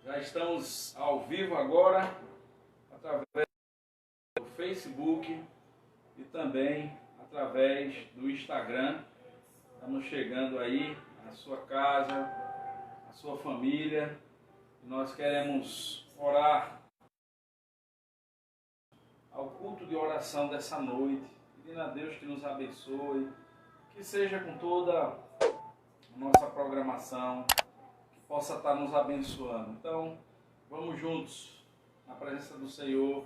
Já estamos ao vivo agora, através do Facebook e também através do Instagram. Estamos chegando aí à sua casa, à sua família. E nós queremos orar ao culto de oração dessa noite, pedindo a Deus que nos abençoe, que seja com toda a nossa programação, que possa estar nos abençoando. Então, vamos juntos, na presença do Senhor,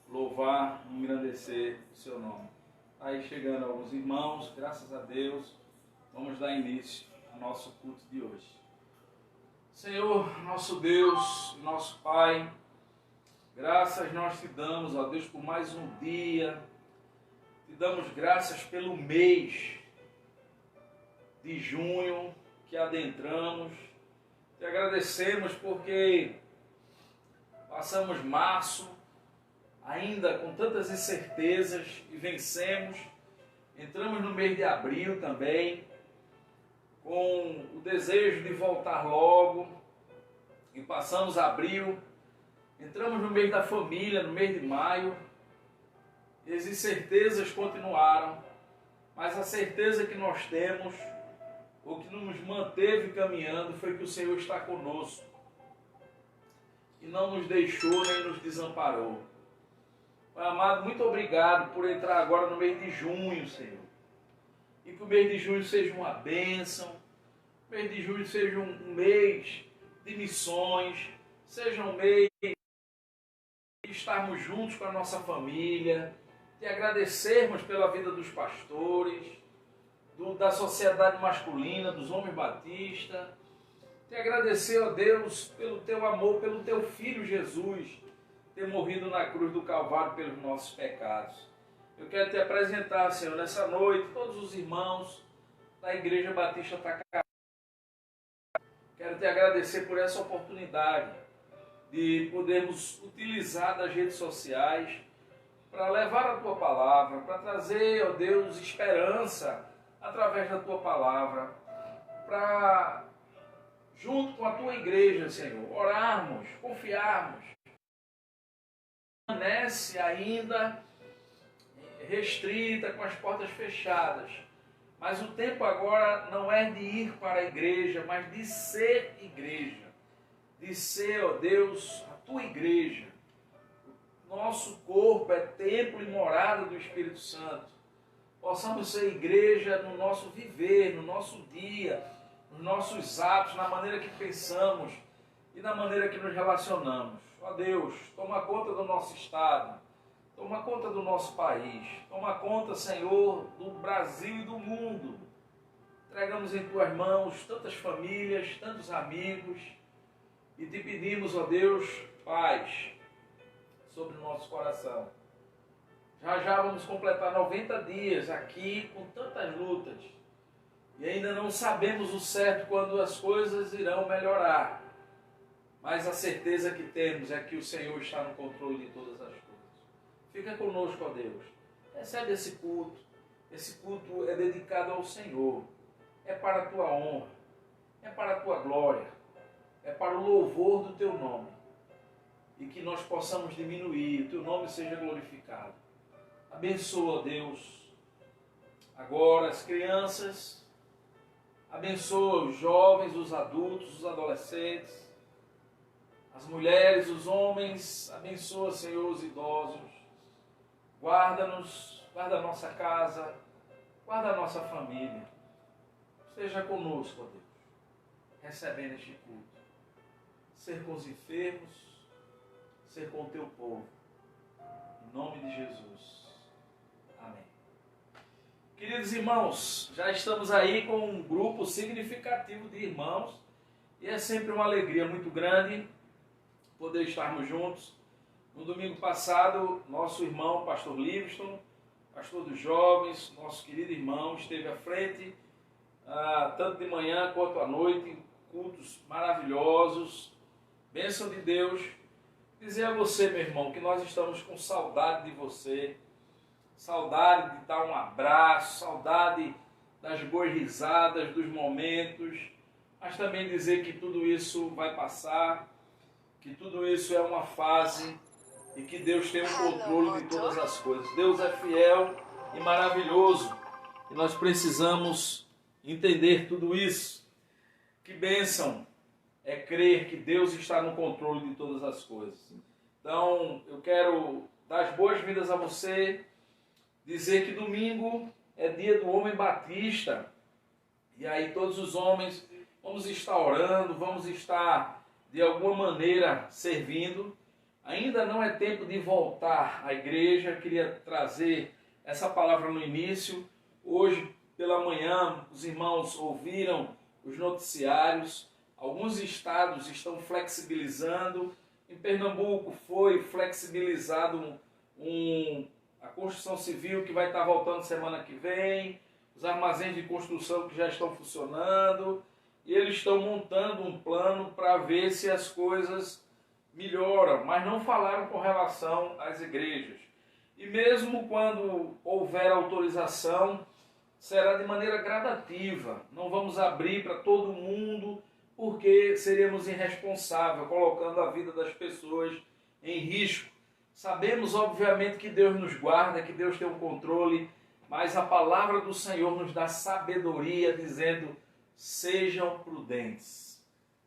louvar e engrandecer o seu nome. Está aí chegando alguns irmãos, graças a Deus, vamos dar início ao nosso culto de hoje. Senhor, nosso Deus, nosso Pai, graças nós te damos, ó Deus, por mais um dia. Te damos graças pelo mês de junho que adentramos. Te agradecemos porque passamos março ainda com tantas incertezas e vencemos. Entramos no mês de abril também com o desejo de voltar logo e passamos abril. Entramos no mês da família, no mês de maio, e as incertezas continuaram, mas a certeza que nós temos, o que nos manteve caminhando, foi que o Senhor está conosco e não nos deixou nem nos desamparou. Pai amado, muito obrigado por entrar agora no mês de junho, Senhor, e que o mês de junho seja uma bênção, o mês de junho seja um mês de missões, seja um mês estarmos juntos com a nossa família, te agradecermos pela vida dos pastores, da sociedade masculina, dos homens batistas, te agradecer, ó Deus, pelo teu amor, pelo teu Filho Jesus, ter morrido na cruz do Calvário pelos nossos pecados. Eu quero te apresentar, Senhor, nessa noite, todos os irmãos da Igreja Batista Tacará. Quero te agradecer por essa oportunidade de podermos utilizar das redes sociais para levar a Tua Palavra, para trazer, ó Deus, esperança através da Tua Palavra, para, junto com a Tua Igreja, Senhor, orarmos, confiarmos. Permanece ainda restrita, com as portas fechadas, mas o tempo agora não é de ir para a igreja, mas de ser igreja. De ser, ó Deus, a Tua igreja. Nosso corpo é templo e morada do Espírito Santo. Possamos ser igreja no nosso viver, no nosso dia, nos nossos atos, na maneira que pensamos e na maneira que nos relacionamos. Ó Deus, toma conta do nosso estado, toma conta do nosso país, toma conta, Senhor, do Brasil e do mundo. Entregamos em Tuas mãos tantas famílias, tantos amigos, e te pedimos, ó Deus, paz sobre o nosso coração. Já vamos completar 90 dias aqui com tantas lutas. E ainda não sabemos o certo quando as coisas irão melhorar. Mas a certeza que temos é que o Senhor está no controle de todas as coisas. Fica conosco, ó Deus. Recebe esse culto. Esse culto é dedicado ao Senhor. É para a Tua honra. É para a Tua glória. É para o louvor do Teu nome. E que nós possamos diminuir, o Teu nome seja glorificado. Abençoa, Deus, agora as crianças, abençoa os jovens, os adultos, os adolescentes, as mulheres, os homens, abençoa, Senhor, os idosos. Guarda-nos, guarda a nossa casa, guarda a nossa família. Esteja conosco, ó Deus, recebendo este culto. Ser com os enfermos, ser com o Teu povo. Em nome de Jesus. Amém. Queridos irmãos, já estamos aí com um grupo significativo de irmãos e é sempre uma alegria muito grande poder estarmos juntos. No domingo passado, nosso irmão, pastor Livingston, pastor dos jovens, nosso querido irmão, esteve à frente, tanto de manhã quanto à noite, cultos maravilhosos, bênção de Deus. Dizer a você, meu irmão, que nós estamos com saudade de você, saudade de dar um abraço, saudade das boas risadas, dos momentos, mas também dizer que tudo isso vai passar que tudo isso é uma fase e que Deus tem o controle de todas as coisas. Deus é fiel e maravilhoso e nós precisamos entender tudo isso. Que bênção é crer que Deus está no controle de todas as coisas. Então, eu quero dar as boas-vindas a você, dizer que domingo é dia do homem batista. E aí todos os homens vamos estar orando, vamos estar de alguma maneira servindo. Ainda não é tempo de voltar à igreja. Queria trazer essa palavra no início. Hoje pela manhã os irmãos ouviram os noticiários. Alguns estados estão flexibilizando. Em Pernambuco foi flexibilizado a construção civil que vai estar voltando semana que vem, os armazéns de construção que já estão funcionando, e eles estão montando um plano para ver se as coisas melhoram, mas não falaram com relação às igrejas. E mesmo quando houver autorização, será de maneira gradativa, não vamos abrir para todo mundo, porque seríamos irresponsáveis, colocando a vida das pessoas em risco. Sabemos, obviamente, que Deus nos guarda, que Deus tem o controle, mas a palavra do Senhor nos dá sabedoria, dizendo, sejam prudentes.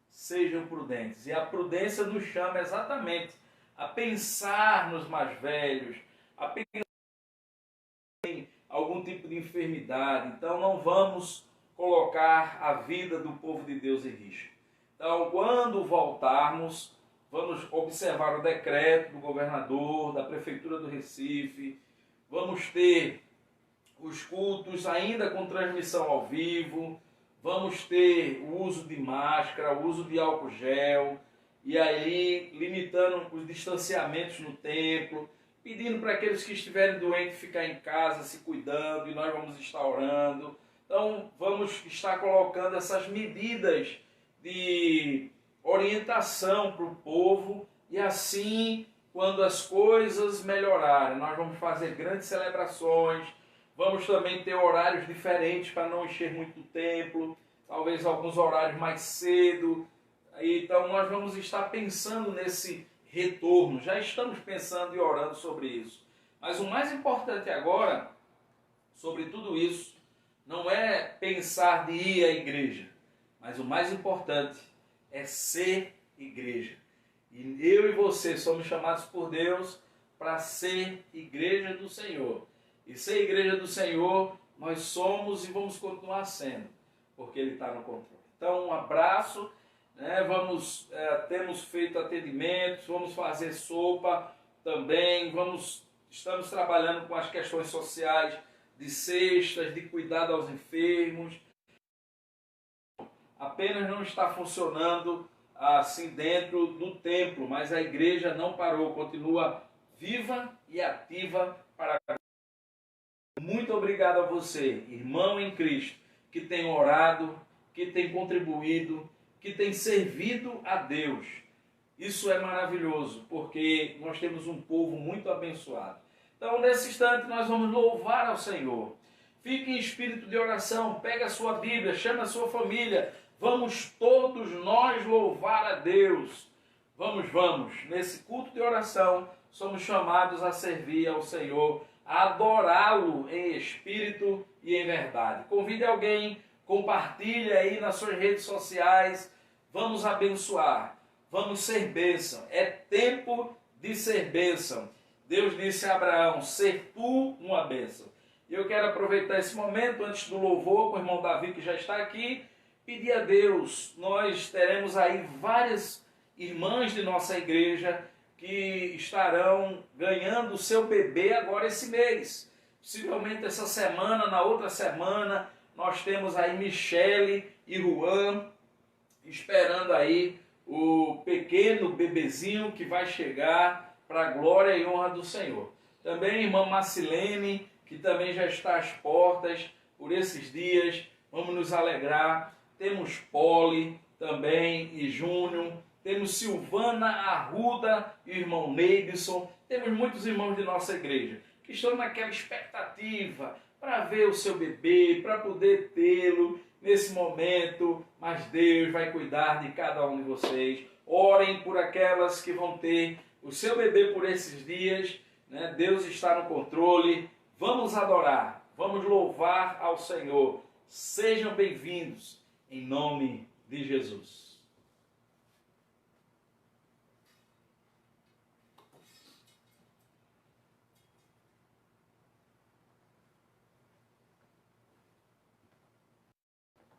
Sejam prudentes. E a prudência nos chama exatamente a pensar nos mais velhos, a pensar em algum tipo de enfermidade. Então não vamos colocar a vida do povo de Deus em risco. Então, quando voltarmos, vamos observar o decreto do governador, da Prefeitura do Recife, vamos ter os cultos ainda com transmissão ao vivo, vamos ter o uso de máscara, o uso de álcool gel, e aí limitando os distanciamentos no templo, pedindo para aqueles que estiverem doentes ficar em casa, se cuidando, e nós vamos estar orando. Então, vamos estar colocando essas medidas de orientação para o povo, e assim, quando as coisas melhorarem, nós vamos fazer grandes celebrações, vamos também ter horários diferentes para não encher muito o templo, talvez alguns horários mais cedo. Então, nós vamos estar pensando nesse retorno, já estamos pensando e orando sobre isso. Mas o mais importante agora, sobre tudo isso, não é pensar de ir à igreja, mas o mais importante é ser igreja. E eu e você somos chamados por Deus para ser igreja do Senhor. E ser igreja do Senhor, nós somos e vamos continuar sendo, porque Ele está no controle. Então, um abraço, né? Temos feito atendimentos, vamos fazer sopa também, estamos trabalhando com as questões sociais, de cestas, de cuidado aos enfermos. Apenas não está funcionando assim dentro do templo, mas a igreja não parou, continua viva e ativa para a... Muito obrigado a você, irmão em Cristo, que tem orado, que tem contribuído, que tem servido a Deus. Isso é maravilhoso, porque nós temos um povo muito abençoado. Então, nesse instante, nós vamos louvar ao Senhor. Fique em espírito de oração, pega a sua Bíblia, chame a sua família. Vamos todos nós louvar a Deus. Vamos. Nesse culto de oração, somos chamados a servir ao Senhor, a adorá-lo em espírito e em verdade. Convide alguém, compartilhe aí nas suas redes sociais. Vamos abençoar, vamos ser bênção. É tempo de ser bênção. Deus disse a Abraão, ser tu uma bênção. E eu quero aproveitar esse momento, antes do louvor, com o irmão Davi, que já está aqui, pedir a Deus. Nós teremos aí várias irmãs de nossa igreja que estarão ganhando o seu bebê agora esse mês. Possivelmente essa semana, na outra semana, nós temos aí Michele e Juan esperando aí o pequeno bebezinho que vai chegar para a glória e honra do Senhor. Também a irmã Marcilene, que também já está às portas por esses dias, vamos nos alegrar. Temos Poli também e Júnior, temos Silvana Arruda e o irmão Neibson, temos muitos irmãos de nossa igreja que estão naquela expectativa para ver o seu bebê, para poder tê-lo. nesse momento, mas Deus vai cuidar de cada um de vocês. Orem por aquelas que vão ter o seu bebê por esses dias, né? Deus está no controle. Vamos adorar, vamos louvar ao Senhor. Sejam bem-vindos em nome de Jesus.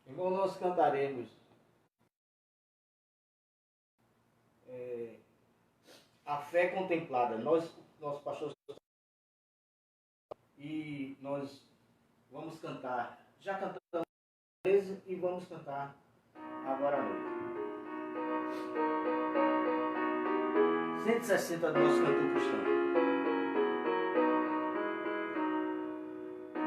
Irmão, nós cantaremos a fé contemplada. Nosso pastor, e nós vamos cantar. Já cantamos e vamos cantar agora à noite. 160 do nosso canto cristão.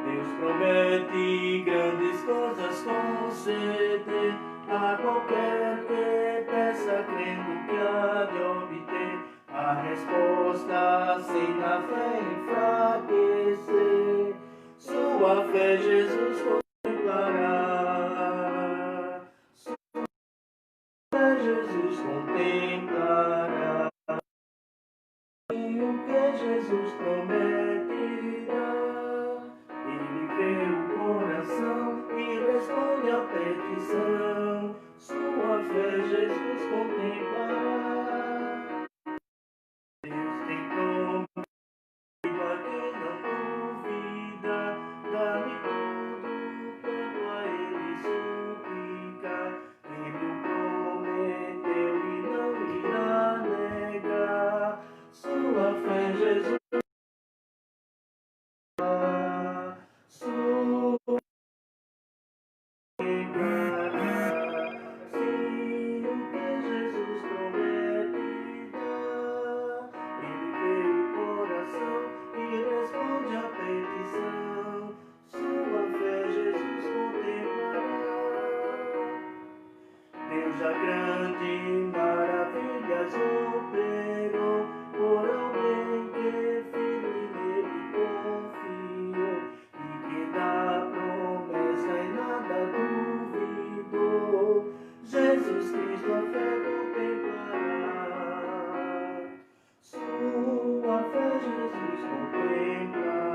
Deus promete grandes coisas conceder a qualquer que peça, crendo que há de obter a resposta sem na fé enfraquecer. Sua fé Jesus contemplará, sua fé Jesus contemplará, e o que Jesus prometerá. Ele vê o coração e responde à petição. Sua fé Jesus contemplará. Deus tem prometido a quem não duvida. Dá-me tudo quanto a Ele suplica. Ele o prometeu e não irá negar. Sua fé Jesus Deus já grande maravilhas operou por alguém que firme nele confiou e que da promessa em nada duvidou. Jesus Cristo a fé contemplará. Sua fé Jesus contemplará.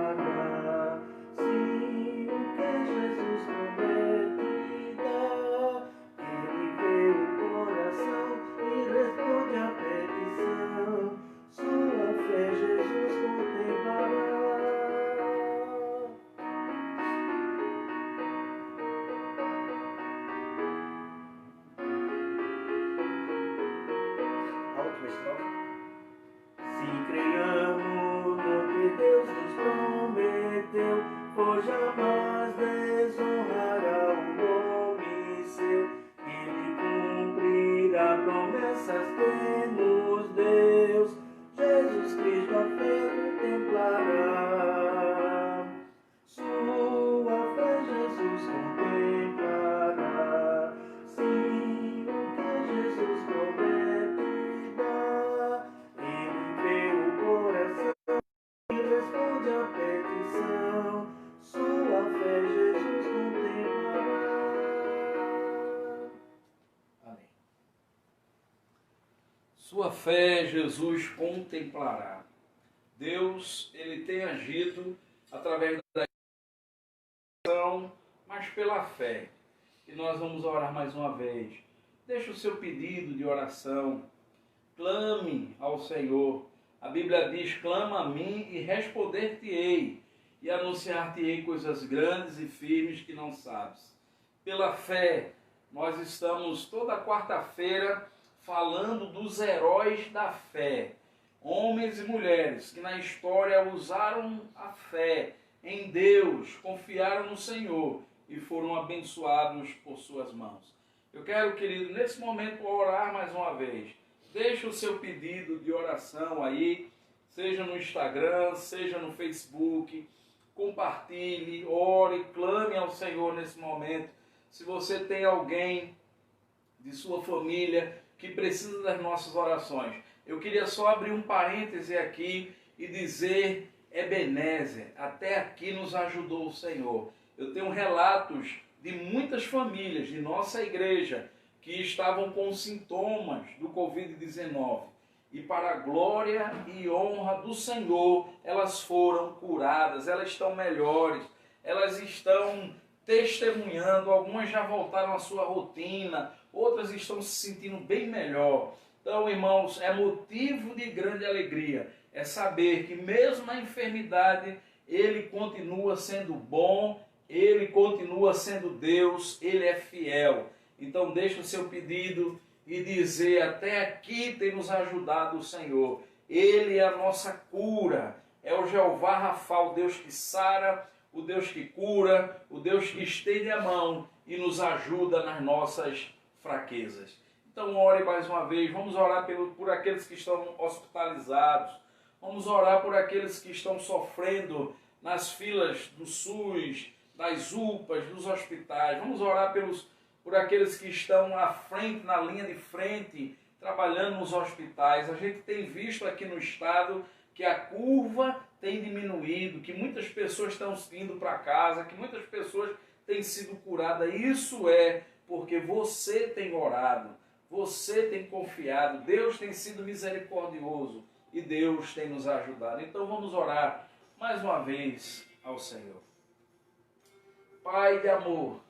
Sim, o que Jesus promete dá. Ele vê o coração e responde à petição. Sua fé Jesus contemplará. A última estrofe. Se creiamos no que Deus nos prometeu, por jamais desonrará o nome seu. Ele cumprirá promessas que nos deu. Jesus Cristo a fé contemplará. Sua fé Jesus contemplará. Sim, o que Jesus promete dá. Ele vê o coração e responde à petição. Sua fé Jesus contemplará. Amém. Sua fé Jesus contemplará. Deus, Ele tem agido através da oração, mas pela fé. E nós vamos orar mais uma vez. Deixe o seu pedido de oração. Clame ao Senhor. A Bíblia diz, clama a mim e responder-te-ei, e anunciar-te-ei coisas grandes e firmes que não sabes. Pela fé, nós estamos toda quarta-feira falando dos heróis da fé. Homens e mulheres que na história usaram a fé em Deus, confiaram no Senhor e foram abençoados por suas mãos. Eu quero, querido, nesse momento orar mais uma vez. Deixe o seu pedido de oração aí, seja no Instagram, seja no Facebook. Compartilhe, ore, clame ao Senhor nesse momento. Se você tem alguém de sua família que precisa das nossas orações, eu queria só abrir um parêntese aqui e dizer, Ebenezer, até aqui nos ajudou o Senhor. Eu tenho relatos de muitas famílias de nossa igreja que estavam com sintomas do Covid-19. E para a glória e honra do Senhor, elas foram curadas, elas estão melhores, elas estão testemunhando, algumas já voltaram à sua rotina, outras estão se sentindo bem melhor. Então, irmãos, é motivo de grande alegria, é saber que mesmo na enfermidade, Ele continua sendo bom, Ele continua sendo Deus, Ele é fiel. Então deixa o seu pedido e dizer, até aqui tem nos ajudado o Senhor. Ele é a nossa cura, é o Jeová Rafa, o Deus que sara, o Deus que cura, o Deus que estende a mão e nos ajuda nas nossas fraquezas. Então ore mais uma vez, vamos orar por aqueles que estão hospitalizados, vamos orar por aqueles que estão sofrendo nas filas do SUS, das UPAs, dos hospitais, vamos orar por aqueles que estão à frente, na linha de frente, trabalhando nos hospitais. A gente tem visto aqui no estado que a curva tem diminuído, que muitas pessoas estão indo para casa, que muitas pessoas têm sido curadas. Isso é porque você tem orado, você tem confiado, Deus tem sido misericordioso e Deus tem nos ajudado. Então vamos orar mais uma vez ao Senhor. Pai de amor,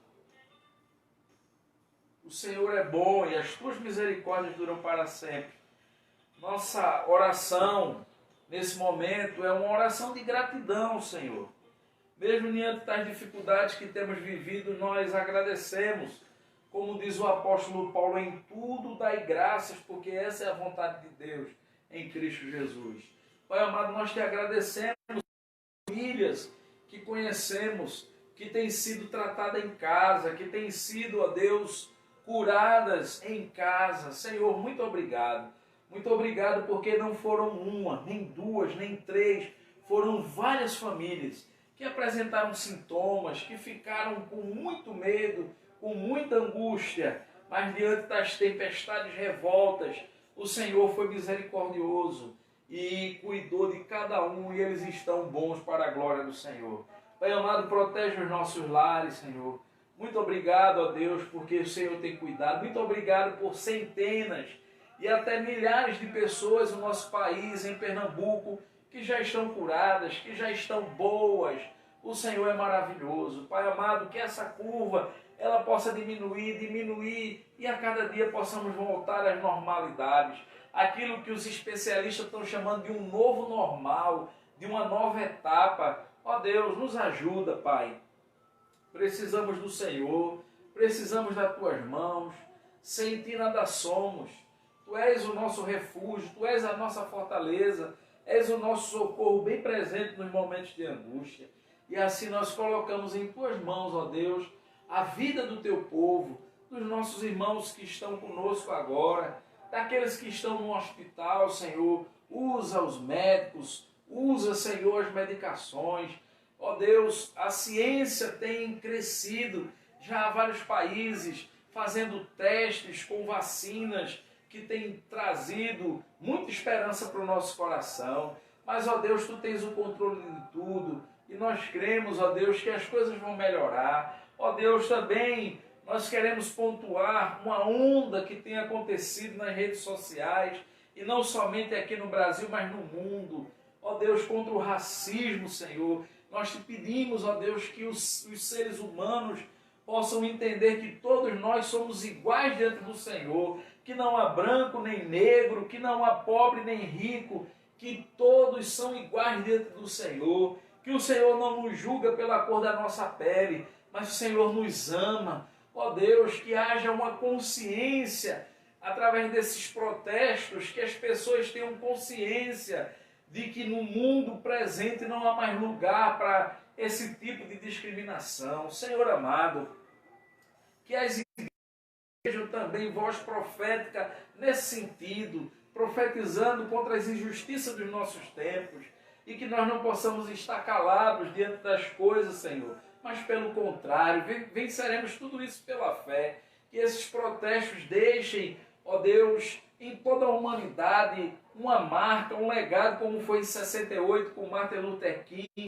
o Senhor é bom e as tuas misericórdias duram para sempre. Nossa oração nesse momento é uma oração de gratidão, Senhor. Mesmo diante das dificuldades que temos vivido, nós agradecemos. Como diz o apóstolo Paulo, em tudo dai graças, porque essa é a vontade de Deus em Cristo Jesus. Pai amado, nós te agradecemos famílias que conhecemos, que têm sido tratadas em casa, que têm sido, ó Deus, curadas em casa. Senhor, muito obrigado. Muito obrigado porque não foram uma, nem duas, nem três, foram várias famílias que apresentaram sintomas, que ficaram com muito medo, com muita angústia, mas diante das tempestades revoltas, o Senhor foi misericordioso e cuidou de cada um, e eles estão bons para a glória do Senhor. Pai amado, protege os nossos lares, Senhor. Muito obrigado, ó Deus, porque o Senhor tem cuidado. Muito obrigado por centenas e até milhares de pessoas no nosso país, em Pernambuco, que já estão curadas, que já estão boas. O Senhor é maravilhoso. Pai amado, que essa curva ela possa diminuir e a cada dia possamos voltar às normalidades. Aquilo que os especialistas estão chamando de um novo normal, de uma nova etapa. Ó Deus, nos ajuda, Pai. Precisamos do Senhor, precisamos das tuas mãos. Sem ti nada somos. Tu és o nosso refúgio, tu és a nossa fortaleza, és o nosso socorro bem presente nos momentos de angústia. E assim nós colocamos em tuas mãos, ó Deus, a vida do teu povo, dos nossos irmãos que estão conosco agora, daqueles que estão no hospital, Senhor. Usa os médicos, usa, Senhor, as medicações. Ó Deus, a ciência tem crescido já há vários países, fazendo testes com vacinas que têm trazido muita esperança para o nosso coração. Mas, ó Deus, tu tens o controle de tudo e nós cremos, ó Deus, que as coisas vão melhorar. Ó Deus, também nós queremos pontuar uma onda que tem acontecido nas redes sociais, e não somente aqui no Brasil, mas no mundo. Ó Deus, contra o racismo, Senhor. Nós te pedimos, ó Deus, que os seres humanos possam entender que todos nós somos iguais diante do Senhor, que não há branco nem negro, que não há pobre nem rico, que todos são iguais diante do Senhor, que o Senhor não nos julga pela cor da nossa pele, mas o Senhor nos ama. Ó Deus, que haja uma consciência através desses protestos, que as pessoas tenham consciência de que no mundo presente não há mais lugar para esse tipo de discriminação. Senhor amado, que as igrejas sejam também voz profética nesse sentido, profetizando contra as injustiças dos nossos tempos, e que nós não possamos estar calados diante das coisas, Senhor, mas pelo contrário, venceremos tudo isso pela fé. Que esses protestos deixem, ó Deus, em toda a humanidade uma marca, um legado, como foi em 68 com Martin Luther King,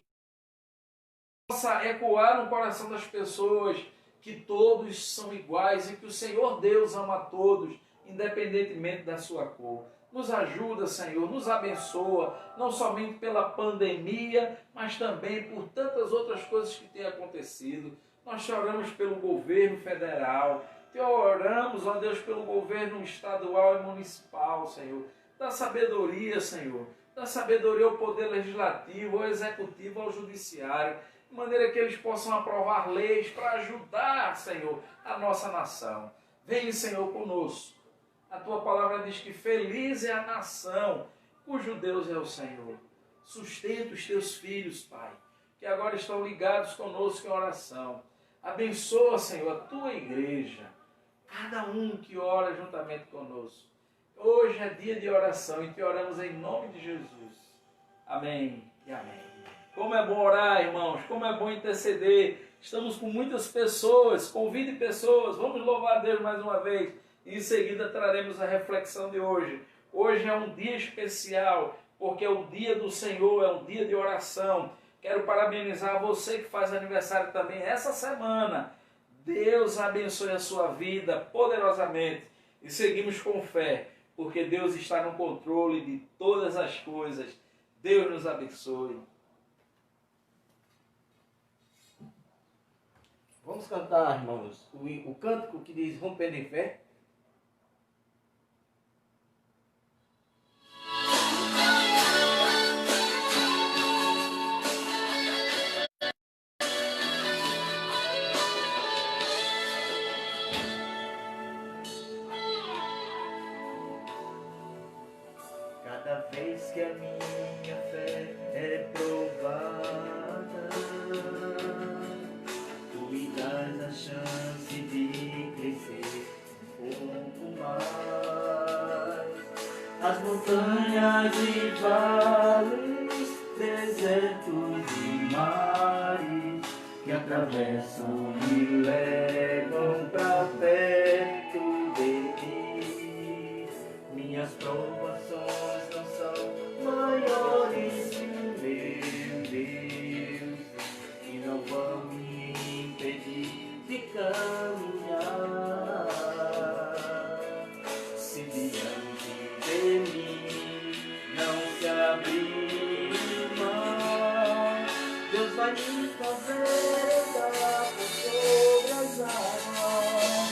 possa ecoar no coração das pessoas que todos são iguais e que o Senhor Deus ama a todos, independentemente da sua cor. Nos ajuda, Senhor, nos abençoa, não somente pela pandemia, mas também por tantas outras coisas que têm acontecido. Nós choramos pelo governo federal, te oramos, ó Deus, pelo governo estadual e municipal, Senhor. Dá sabedoria, Senhor. Dá sabedoria ao poder legislativo, ao executivo, ao judiciário, de maneira que eles possam aprovar leis para ajudar, Senhor, a nossa nação. Vem, Senhor, conosco. A tua palavra diz que feliz é a nação cujo Deus é o Senhor. Sustenta os teus filhos, Pai, que agora estão ligados conosco em oração. Abençoa, Senhor, a tua igreja, cada um que ora juntamente conosco. Hoje é dia de oração e te oramos em nome de Jesus. Amém e amém. Como é bom orar, irmãos, como é bom interceder. Estamos com muitas pessoas, convide pessoas, vamos louvar a Deus mais uma vez. E em seguida traremos a reflexão de hoje. Hoje é um dia especial, porque é o dia do Senhor, é um dia de oração. Quero parabenizar você que faz aniversário também essa semana. Deus abençoe a sua vida poderosamente. E seguimos com fé, porque Deus está no controle de todas as coisas. Deus nos abençoe. Vamos cantar, irmãos, o cântico que diz Rompendo em Fé. Cada vez que a minha fé é provada, tu me dás a chance de crescer um pouco mais. As montanhas e vales, desertos e mares que atravessam me levam pra perto de ti. Minhas provações não são maiores que o meu Deus, e não vão me impedir de caminhar. Se diante de mim não se abrir o mar, Deus vai me fazer andar por sobre as águas,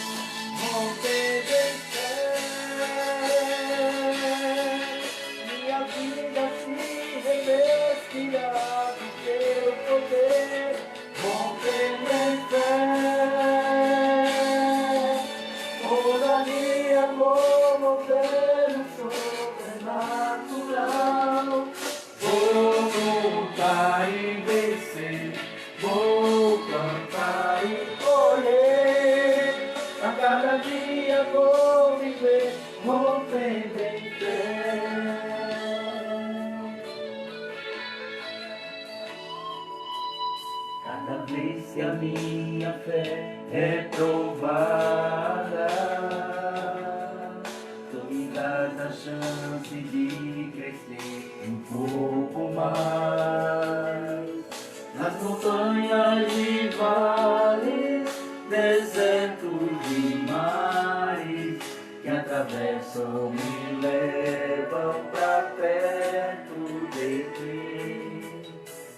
rompendo em fé. Minha vida se revestirá do teu poder, rompendo em fé. Toda minha comover o sobrenatural. Vou lutar e vencer, vou cantar e correr. A cada dia vou viver, rompendo em fé. Cada vez que a minha fé é provada, tu me dás a chance de crescer um pouco mais. Nas montanhas e vales, desertos e mares que atravessam me levam pra perto de ti.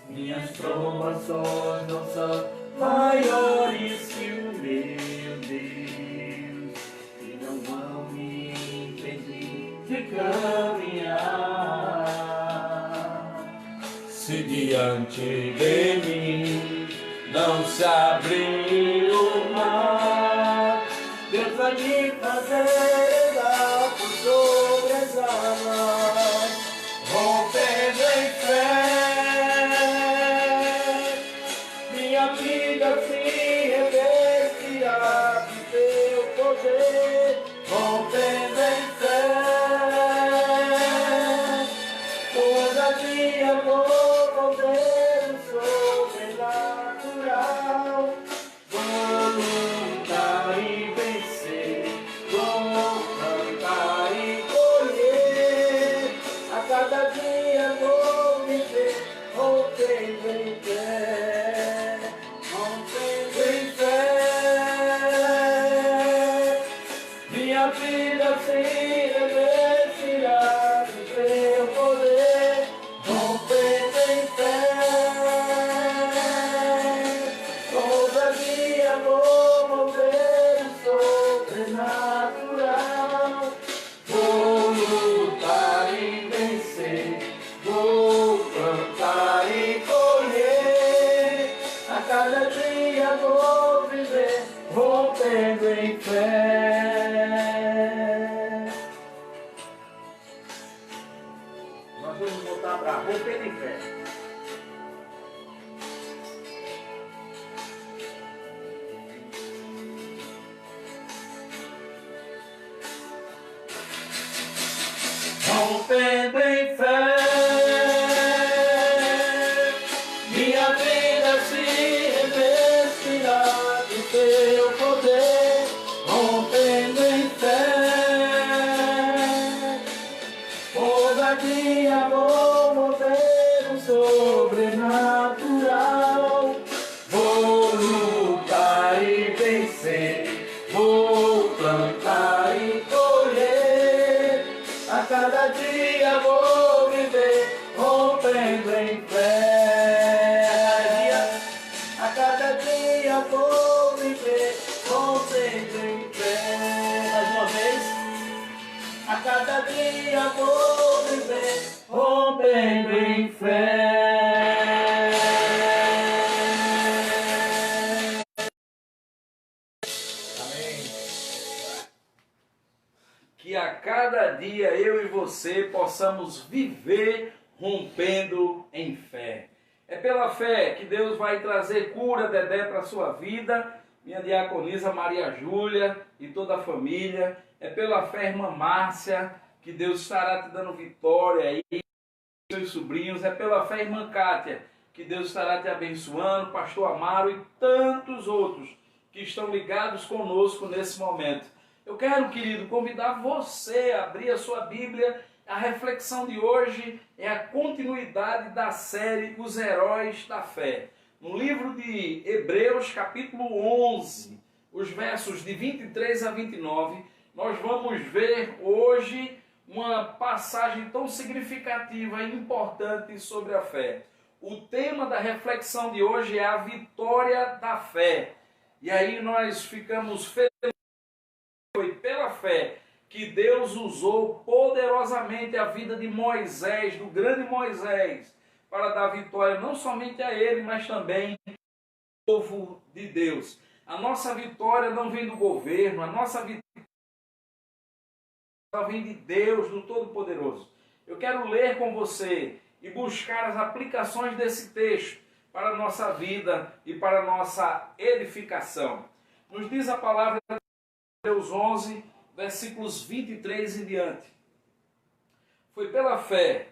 Minhas provações não são maiores que o meu Deus, e não vão me impedir de caminhar. Se diante de mim não se abrir o mar, Deus vai me fazer andar por sobre as águas, rompendo em fé. Minha vida se revestirá do teu poder, rompendo em fé. Toda dia vou mover o sobrenatural. Vou lutar e vencer, vou cantar e colher. A cada dia vou viver, rompendo em fé, rompendo em fé. vamos voltar para Rompendo em Fé. Rompendo em fé, minha vida se revestirá do teu poder. Rompendo em fé, ousadia vou mover o sobrenatural. Vou lutar e vencer, vou plantar e colher. A cada dia vou viver rompendo em fé. A cada dia vou viver rompendo em fé. Mais uma vez. A cada dia vou viver rompendo em fé. Amém. Que a cada dia eu e você possamos viver rompendo em fé. É pela fé que Deus vai trazer cura, Dedé, para a sua vida, minha diaconisa Maria Júlia e toda a família. É pela fé, irmã Márcia, que Deus estará te dando vitória aí, seus sobrinhos. É pela fé, irmã Kátia, que Deus estará te abençoando, pastor Amaro e tantos outros que estão ligados conosco nesse momento. Eu quero, querido, convidar você a abrir a sua Bíblia. A reflexão de hoje é a continuidade da série Os Heróis da Fé. No livro de Hebreus, capítulo 11, os versos de 23 a 29, nós vamos ver hoje uma passagem tão significativa e importante sobre a fé. O tema da reflexão de hoje é a vitória da fé. E aí nós ficamos felizes. Foi pela fé que Deus usou poderosamente a vida de Moisés, do grande Moisés, para dar vitória não somente a ele, mas também ao povo de Deus. A nossa vitória não vem do governo, a nossa vitória vem de Deus, do Todo-Poderoso. Eu quero ler com você e buscar as aplicações desse texto para a nossa vida e para a nossa edificação. Nos diz a palavra de Hebreus 11, versículos 23 em diante. Foi pela fé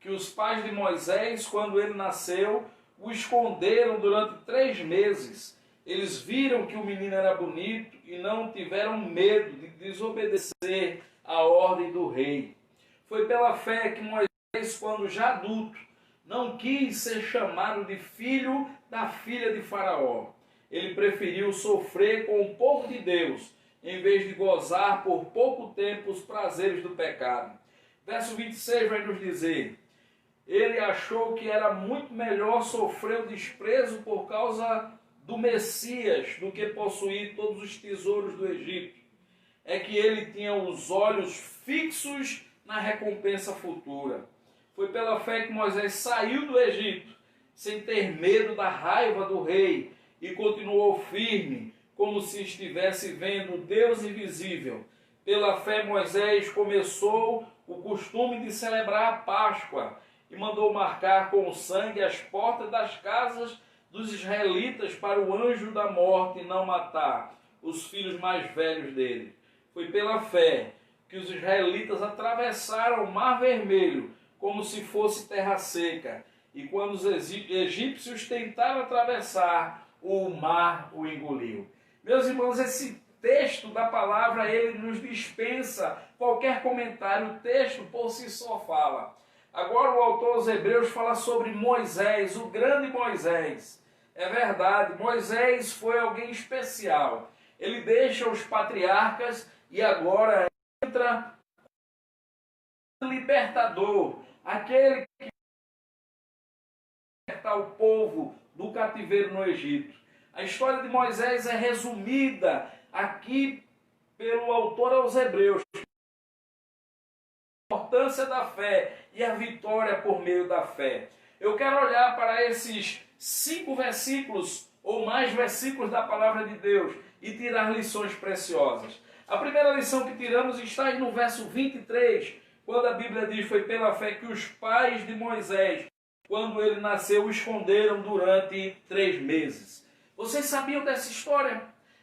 que os pais de Moisés, quando ele nasceu, o esconderam durante 3 meses. Eles viram que o menino era bonito e não tiveram medo de desobedecer a ordem do rei. Foi pela fé que Moisés, quando já adulto, não quis ser chamado de filho da filha de Faraó. Ele preferiu sofrer com o povo de Deus, em vez de gozar por pouco tempo os prazeres do pecado. Verso 26 vai nos dizer: ele achou que era muito melhor sofrer o desprezo por causa do Messias do que possuir todos os tesouros do Egito. É que ele tinha os olhos fixos na recompensa futura. Foi pela fé que Moisés saiu do Egito, sem ter medo da raiva do rei, e continuou firme, como se estivesse vendo Deus invisível. Pela fé Moisés começou o costume de celebrar a Páscoa e mandou marcar com o sangue as portas das casas dos israelitas para o anjo da morte não matar os filhos mais velhos dele. Foi pela fé que os israelitas atravessaram o Mar Vermelho como se fosse terra seca, e quando os egípcios tentaram atravessar, o mar o engoliu. Meus irmãos, esse texto da palavra, ele nos dispensa qualquer comentário. O texto por si só fala. Agora o autor aos Hebreus fala sobre Moisés, o grande Moisés. É verdade, Moisés foi alguém especial. Ele deixa os patriarcas e agora entra o libertador, aquele que libertar o povo do cativeiro no Egito. A história de Moisés é resumida aqui pelo autor aos Hebreus. A importância da fé e a vitória por meio da fé. Eu quero olhar para esses 5 versículos ou mais versículos da palavra de Deus e tirar lições preciosas. A primeira lição que tiramos está aí no verso 23, quando a Bíblia diz foi pela fé que os pais de Moisés, quando ele nasceu, o esconderam durante 3 meses. Vocês sabiam dessa história?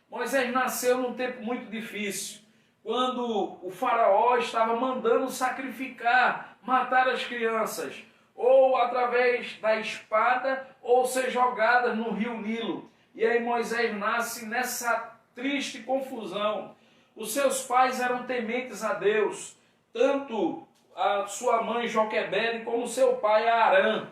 Moisés nasceu num tempo muito difícil, quando o faraó estava mandando sacrificar, matar as crianças, ou através da espada, ou ser jogadas no rio Nilo. E aí Moisés nasce nessa triste confusão. Os seus pais eram tementes a Deus, tanto a sua mãe Joquebede como seu pai Arã.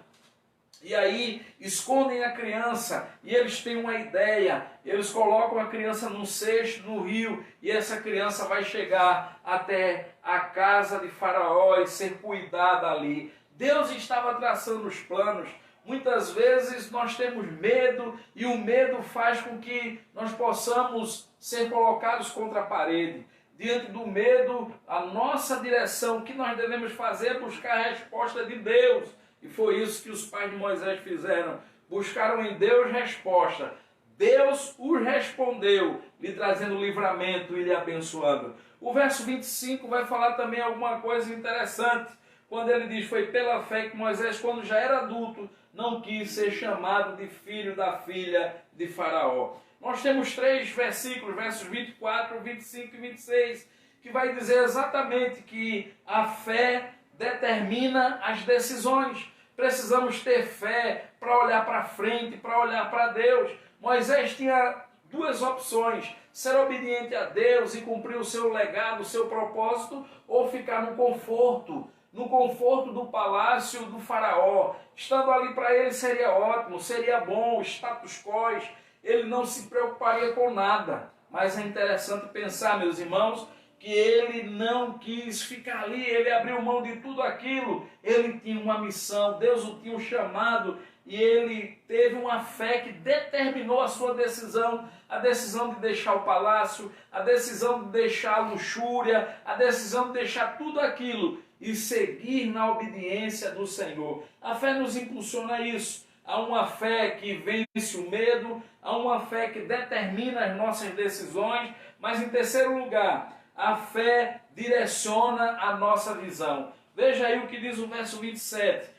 E aí escondem a criança e eles têm uma ideia, eles colocam a criança num cesto no rio e essa criança vai chegar até a casa de Faraó e ser cuidada ali. Deus estava traçando os planos. Muitas vezes nós temos medo e o medo faz com que nós possamos ser colocados contra a parede. Diante do medo, a nossa direção, o que nós devemos fazer é buscar a resposta de Deus. E foi isso que os pais de Moisés fizeram. Buscaram em Deus resposta. Deus os respondeu, lhe trazendo livramento e lhe abençoando. O verso 25 vai falar também alguma coisa interessante. Quando ele diz, foi pela fé que Moisés, quando já era adulto, não quis ser chamado de filho da filha de Faraó. Nós temos 3 versículos, versos 24, 25 e 26, que vai dizer exatamente que a fé determina as decisões. Precisamos ter fé para olhar para frente, para olhar para Deus. Moisés tinha 2 opções: ser obediente a Deus e cumprir o seu legado, o seu propósito, ou ficar no conforto do palácio do faraó. Estando ali para ele seria ótimo, seria bom, status quo, ele não se preocuparia com nada. Mas é interessante pensar, meus irmãos, que ele não quis ficar ali, ele abriu mão de tudo aquilo, ele tinha uma missão, Deus o tinha chamado, e ele teve uma fé que determinou a sua decisão, a decisão de deixar o palácio, a decisão de deixar a luxúria, a decisão de deixar tudo aquilo e seguir na obediência do Senhor. A fé nos impulsiona a isso. Há uma fé que vence o medo, há uma fé que determina as nossas decisões, mas em terceiro lugar, a fé direciona a nossa visão. Veja aí o que diz o verso 27.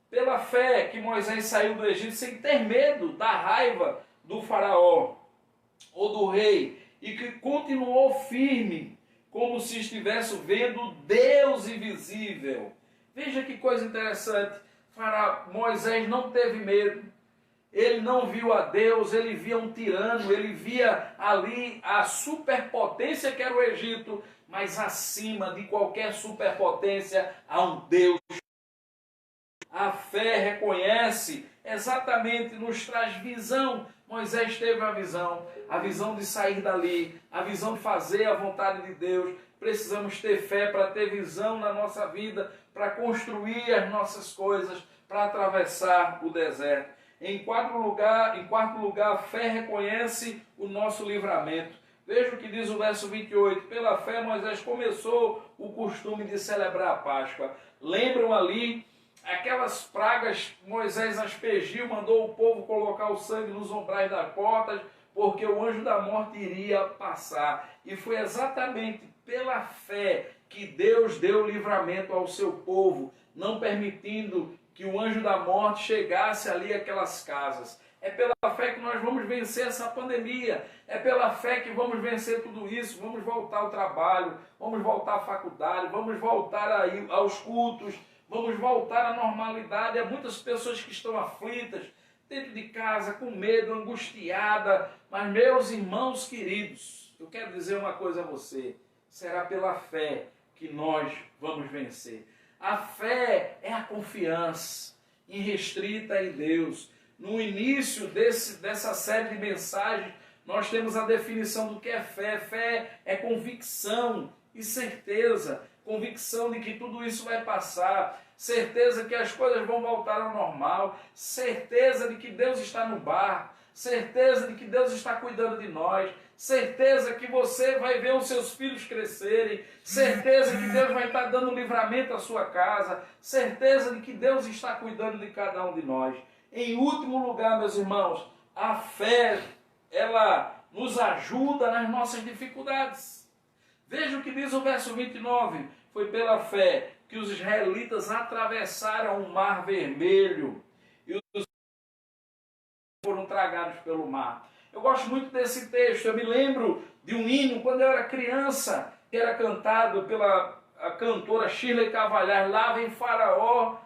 Pela fé que Moisés saiu do Egito sem ter medo da raiva do faraó ou do rei, e que continuou firme, como se estivesse vendo Deus invisível. Veja que coisa interessante. Moisés não teve medo. Ele não viu a Deus, ele via um tirano, ele via ali a superpotência que era o Egito, mas acima de qualquer superpotência há um Deus. A fé reconhece, exatamente nos traz visão. Moisés teve a visão de sair dali, a visão de fazer a vontade de Deus. Precisamos ter fé para ter visão na nossa vida, para construir as nossas coisas, para atravessar o deserto. Em quarto lugar, a fé reconhece o nosso livramento. Veja o que diz o verso 28. Pela fé, Moisés começou o costume de celebrar a Páscoa. Lembram ali aquelas pragas? Moisés aspergiu, mandou o povo colocar o sangue nos umbrais das portas, porque o anjo da morte iria passar. E foi exatamente pela fé que Deus deu livramento ao seu povo, não permitindo que o anjo da morte chegasse ali àquelas casas. É pela fé que nós vamos vencer essa pandemia. É pela fé que vamos vencer tudo isso. Vamos voltar ao trabalho, vamos voltar à faculdade, vamos voltar aos cultos, vamos voltar à normalidade. Há muitas pessoas que estão aflitas, dentro de casa, com medo, angustiada. Mas, meus irmãos queridos, eu quero dizer uma coisa a você. Será pela fé que nós vamos vencer. A fé é a confiança irrestrita em Deus. No início dessa série de mensagens, nós temos a definição do que é fé. Fé é convicção e certeza. Convicção de que tudo isso vai passar. Certeza que as coisas vão voltar ao normal. Certeza de que Deus está no barco. Certeza de que Deus está cuidando de nós. Certeza que você vai ver os seus filhos crescerem. Certeza que Deus vai estar dando livramento à sua casa. Certeza de que Deus está cuidando de cada um de nós. Em último lugar, meus irmãos, a fé, ela nos ajuda nas nossas dificuldades. Veja o que diz o verso 29. Foi pela fé que os israelitas atravessaram o Mar Vermelho e os foram tragados pelo mar. Eu gosto muito desse texto. Eu me lembro de um hino quando eu era criança, que era cantado pela a cantora Shirley Cavalhar. Lá vem Faraó,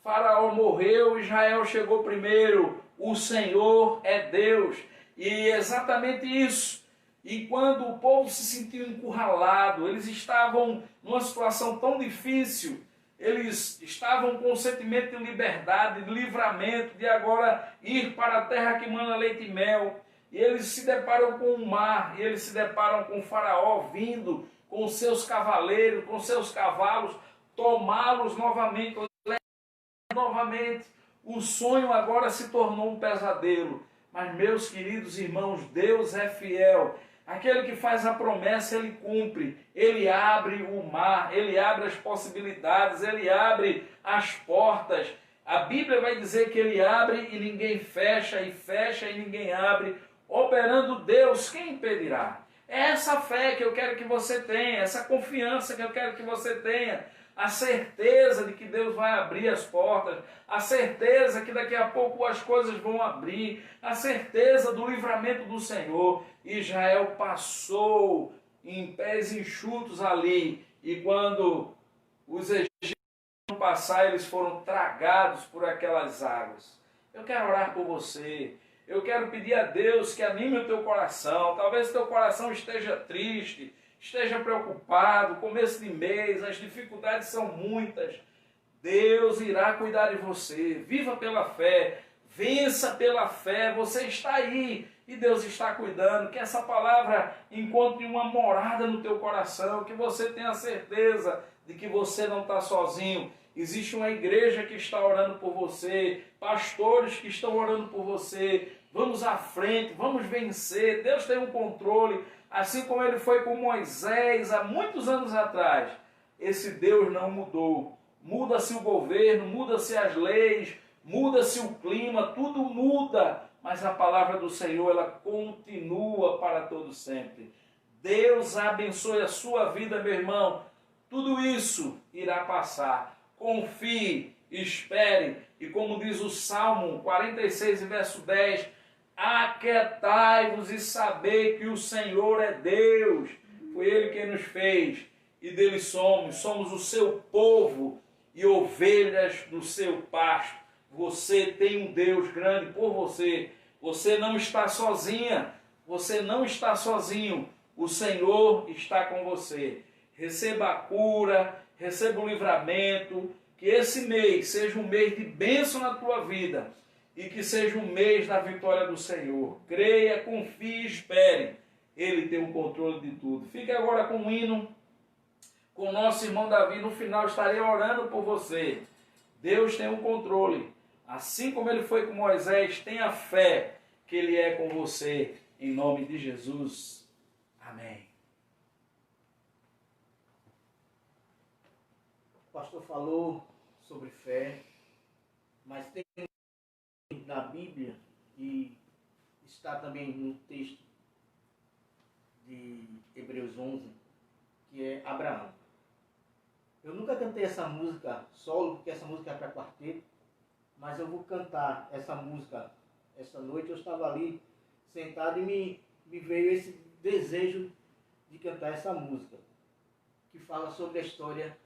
Faraó morreu, Israel chegou primeiro, o Senhor é Deus. E é exatamente isso. E quando o povo se sentiu encurralado, eles estavam numa situação tão difícil, eles estavam com um sentimento de liberdade, de livramento, de agora ir para a terra que mana leite e mel. E eles se deparam com o mar, e eles se deparam com o Faraó vindo com seus cavaleiros, com seus cavalos, tomá-los novamente, novamente. O sonho agora se tornou um pesadelo. Mas, meus queridos irmãos, Deus é fiel. Aquele que faz a promessa, ele cumpre. Ele abre o mar, ele abre as possibilidades, ele abre as portas. A Bíblia vai dizer que ele abre e ninguém fecha, e fecha e ninguém abre. Operando Deus, quem impedirá? É essa fé que eu quero que você tenha, essa confiança que eu quero que você tenha. A certeza de que Deus vai abrir as portas, a certeza que daqui a pouco as coisas vão abrir, a certeza do livramento do Senhor. Israel passou em pés enxutos ali, e quando os egípcios passaram, eles foram tragados por aquelas águas. Eu quero orar por você. Eu quero pedir a Deus que anime o teu coração. Talvez o teu coração esteja triste, esteja preocupado, começo de mês, as dificuldades são muitas. Deus irá cuidar de você. Viva pela fé, vença pela fé. Você está aí e Deus está cuidando. Que essa palavra encontre uma morada no teu coração, que você tenha certeza de que você não está sozinho. Existe uma igreja que está orando por você, pastores que estão orando por você. Vamos à frente, vamos vencer. Deus tem um controle, assim como ele foi com Moisés há muitos anos atrás. Esse Deus não mudou. Muda-se o governo, muda-se as leis, muda-se o clima, tudo muda, mas a palavra do Senhor, ela continua para todo sempre. Deus abençoe a sua vida, meu irmão. Tudo isso irá passar. Confie, espere, e como diz o Salmo 46, verso 10, aquietai-vos e sabei que o Senhor é Deus. Foi Ele quem nos fez, e dele somos o seu povo e ovelhas do seu pasto. Você tem um Deus grande por você. Você não está sozinha, você não está sozinho. O Senhor está com você. Receba a cura, receba o livramento, que esse mês seja um mês de bênção na tua vida e que seja um mês da vitória do Senhor. Creia, confie, espere. Ele tem o controle de tudo. Fique agora com o hino, com o nosso irmão Davi. No final estarei orando por você. Deus tem o controle. Assim como ele foi com Moisés, tenha fé que ele é com você. Em nome de Jesus. Amém. O pastor falou sobre fé, mas tem na Bíblia, e está também no texto de Hebreus 11, que é Abraão. Eu nunca cantei essa música solo, porque essa música é para quarteto, mas eu vou cantar essa música essa noite. Eu estava ali sentado e me veio esse desejo de cantar essa música, que fala sobre a história,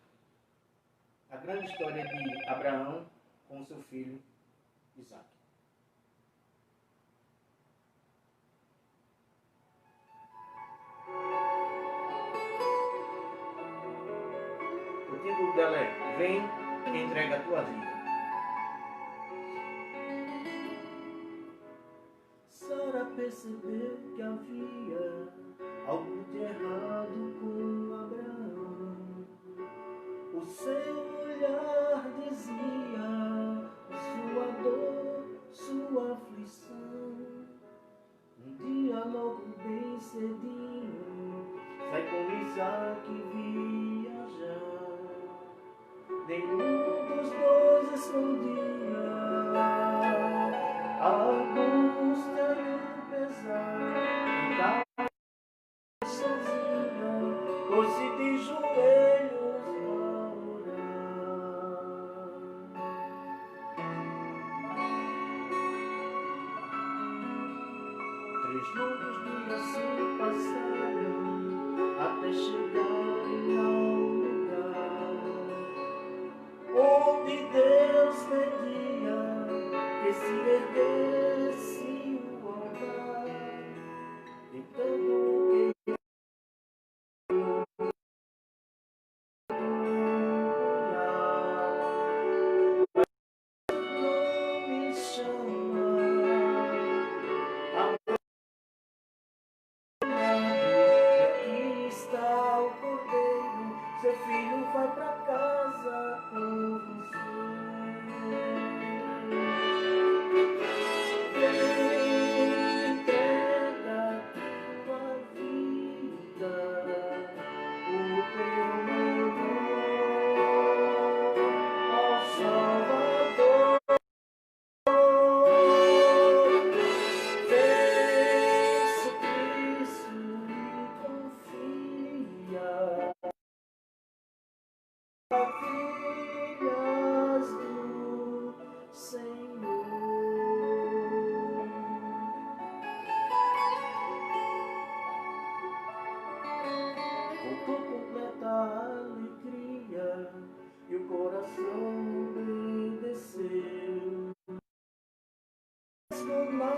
a grande história de Abraão com seu filho Isaque. O título dela é Vem, entrega a tua vida. Sara percebeu que havia algo de errado com Abraão. O seu olhar dizia sua dor, sua aflição. Um dia logo bem cedinho sai com Isaque viajar. Nenhum dos dois escondia a angústia e o pesar. Sozinha, pôs-se de joelhos 3 longos dias se passaram até chegarem ao lugar onde Deus pedia que se erguesse o altar. Então seu filho vai pra casa com você. Ele entrega tua vida, o teu menor ao Salvador. Vence Cristo e confia. Maravilhas do Senhor. Voltou completa alegria e o coração obedeceu. Na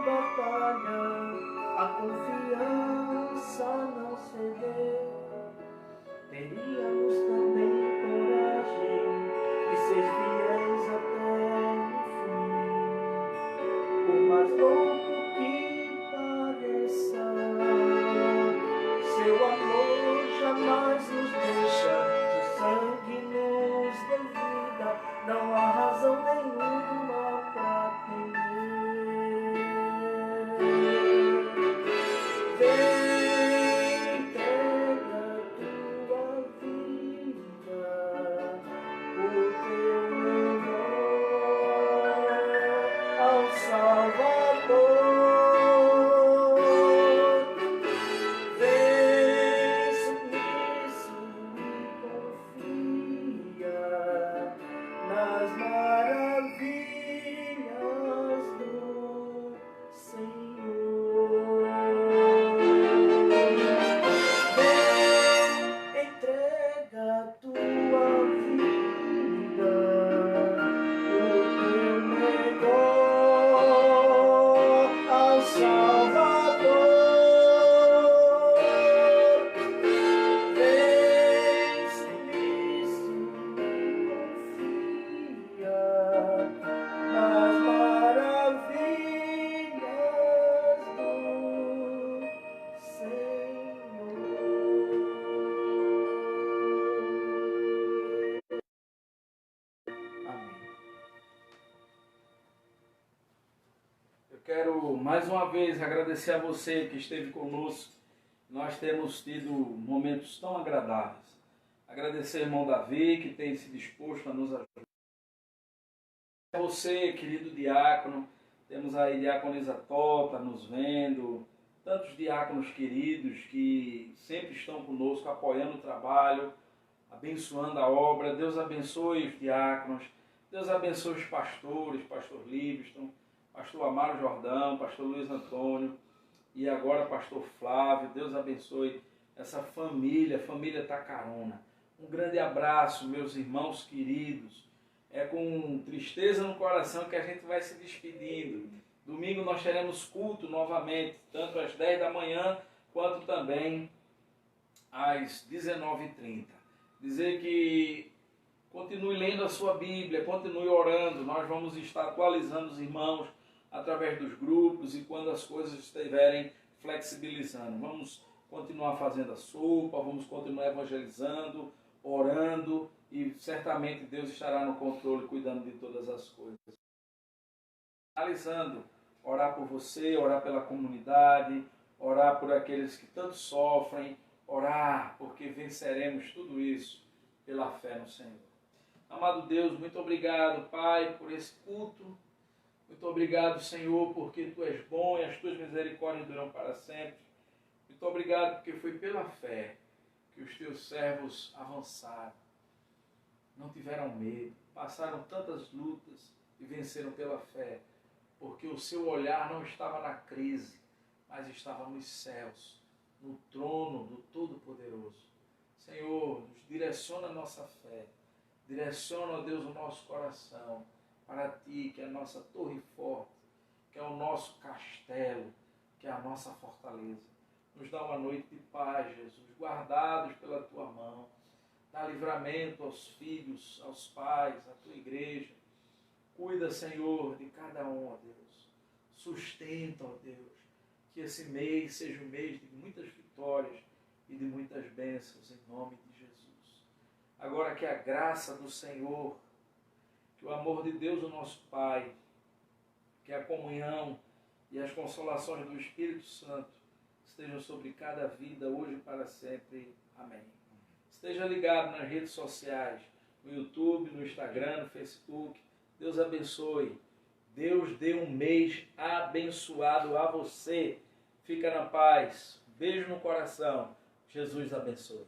batalha a confiança não cedeu. Teríamos também coragem de ser fiéis até o fim, por mais louco que pareça, seu amor jamais nos deixa, o sangue nos deu vida, não há razão nenhuma para temer. Quero mais uma vez agradecer a você que esteve conosco. Nós temos tido momentos tão agradáveis. Agradecer ao irmão Davi, que tem se disposto a nos ajudar. A você, querido diácono, temos aí a diaconisa Tota nos vendo, tantos diáconos queridos que sempre estão conosco, apoiando o trabalho, abençoando a obra. Deus abençoe os diáconos, Deus abençoe os pastores, pastor Livingston, pastor Amaro Jordão, pastor Luiz Antônio e agora pastor Flávio. Deus abençoe essa família, família Tacarona. Um grande abraço, meus irmãos queridos. É com tristeza no coração que a gente vai se despedindo. Domingo nós teremos culto novamente, tanto às 10 da manhã, quanto também às 19h30. Dizer que continue lendo a sua Bíblia, continue orando. Nós vamos estar atualizando os irmãos através dos grupos e quando as coisas estiverem flexibilizando. Vamos continuar fazendo a sopa, vamos continuar evangelizando, orando e certamente Deus estará no controle, cuidando de todas as coisas. Finalizando, orar por você, orar pela comunidade, orar por aqueles que tanto sofrem, orar porque venceremos tudo isso pela fé no Senhor. Amado Deus, muito obrigado, Pai, por esse culto. Muito obrigado, Senhor, porque Tu és bom e as Tuas misericórdias duram para sempre. Muito obrigado porque foi pela fé que os Teus servos avançaram. Não tiveram medo, passaram tantas lutas e venceram pela fé, porque o seu olhar não estava na crise, mas estava nos céus, no trono do Todo-Poderoso. Senhor, nos direciona a nossa fé, direciona, ó Deus, o nosso coração para Ti, que é a nossa torre forte, que é o nosso castelo, que é a nossa fortaleza. Nos dá uma noite de paz, Jesus, guardados pela Tua mão. Dá livramento aos filhos, aos pais, à Tua igreja. Cuida, Senhor, de cada um, ó Deus. Sustenta, ó Deus, que esse mês seja um mês de muitas vitórias e de muitas bênçãos, em nome de Jesus. Agora que a graça do Senhor, que o amor de Deus, o nosso Pai, que a comunhão e as consolações do Espírito Santo estejam sobre cada vida, hoje e para sempre. Amém. Esteja ligado nas redes sociais, no YouTube, no Instagram, no Facebook. Deus abençoe. Deus dê um mês abençoado a você. Fica na paz. Beijo no coração. Jesus abençoe.